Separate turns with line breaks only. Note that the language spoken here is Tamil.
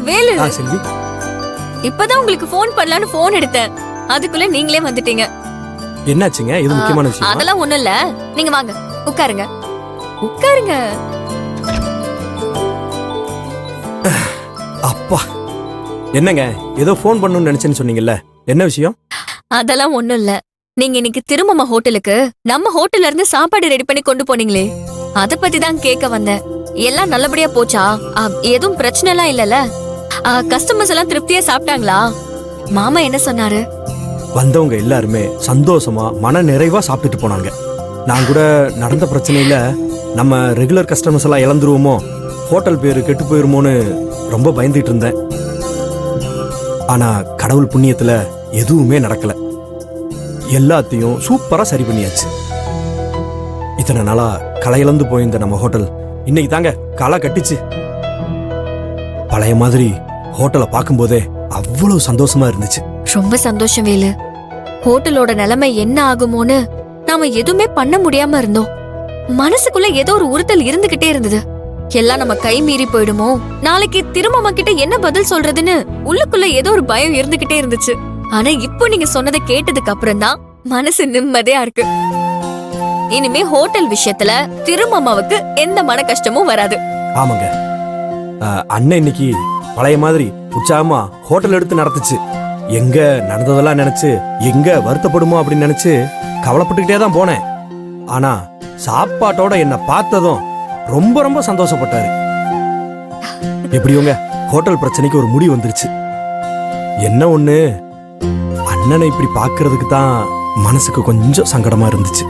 வேலு,
செல்வி,
இப்பதான் உங்களுக்கு போன் பண்ணலான்னு போன் எடுத்தேன். அதுக்குள்ள நீங்களே வந்துட்டீங்க.
என்னாச்சுங்க? இது முக்கியமான விஷயம்.
அதெல்லாம் ஒண்ணும் இல்ல, நீங்க வாங்க உட்காருங்க. உட்காருங்க.
அப்பா, என்னங்க ஏதோ போன் பண்ணணும்னு நினைச்சேன்னு சொன்னீங்கல்ல, என்ன விஷயம்?
அதெல்லாம் ஒண்ணும் இல்ல. நீங்க இன்னைக்கு திருமமா ஹோட்டலுக்கு நம்ம ஹோட்டல்ல இருந்து சாப்பாடு ரெடி பண்ணி கொண்டு போனீங்களே, அத பத்தி தான் கேட்க வந்தேன். எல்லாம் நல்லபடியா போச்சா? எதுவும் பிரச்சனை எல்லாம் இல்லல? கஸ்டமர்ஸ் எல்லாம் திருப்தியா சாப்பிட்டாங்களா? மாமா என்ன சொன்னாரு?
வந்தவங்க எல்லாருமே சந்தோஷமா மன நிறைவா சாப்பிட்டுட்டு போனாங்க. நான் கூட நடந்த பிரச்சனையில நம்ம ரெகுலர் கஸ்டமர்ஸ் எல்லாம் இழந்துருவோமோ, ஹோட்டல் பேரு கெட்டு போயிருமோன்னு ரொம்ப பயந்துட்டு இருந்தேன். ஆனா கடவுள் புண்ணியத்துல எதுவுமே நடக்கல. எல்லாத்தையும் சூப்பரா சரி பண்ணியாச்சு. இத்தனை நாளா களை இழந்து போயிருந்த நம்ம ஹோட்டல் இன்னைக்கு தாங்க களை கட்டிச்சு. பழைய மாதிரி ஹோட்டலை பார்க்கும்போதே அவ்வளவு சந்தோஷமா இருந்துச்சு.
ரொம்ப சந்தோஷம் வேலு. ஹோட்டலோட நிலைமை என்ன ஆகுமோன்னு நாம எதுவுமே பண்ண முடியாம இருந்தோம். மனசுக்குள்ள ஏதோ ஒரு உறுத்தல் இருந்துகிட்டே இருந்தது. எல்லாம் நம்ம கை மீறி போயிடுமோ, நாளைக்கு திருமமா கிட்ட என்ன பதில் சொல்றதுன்னு உள்ளுக்குள்ள ஏதோ ஒரு பயம் இருந்துகிட்டே இருந்துச்சு. ஆனா இப்போ நீங்க சொன்னதை கேட்டதுக்கு அப்புறம் தான் மனசு நிம்மதியா இருக்கு. இனிமே ஹோட்டல் விஷயத்துல திருமமாவுக்கு எந்த மன கஷ்டமும் வராது.
ஆமாங்க, அண்ணன் இன்னைக்கு பழைய மாதிரி உற்சாகமா ஹோட்டல் எடுத்து நடத்துச்சு. எங்க நடந்ததெல்லாம் நினைச்சு எங்க வருத்தப்படுமோ அப்படின்னு நினைச்சு கவலைப்பட்டுக்கிட்டே தான் போனேன். ஆனா சாப்பாட்டோட என்ன பார்த்ததும் ரொம்ப ரொம்ப சந்தோஷப்பட்டாரு. எப்படியோங்க ஹோட்டல் பிரச்சனைக்கு ஒரு முடிவு வந்துருச்சு. என்ன ஒண்ணு, அண்ணனை இப்படி பாக்குறதுக்கு தான் மனசுக்கு கொஞ்சம் சங்கடமா இருந்துச்சு.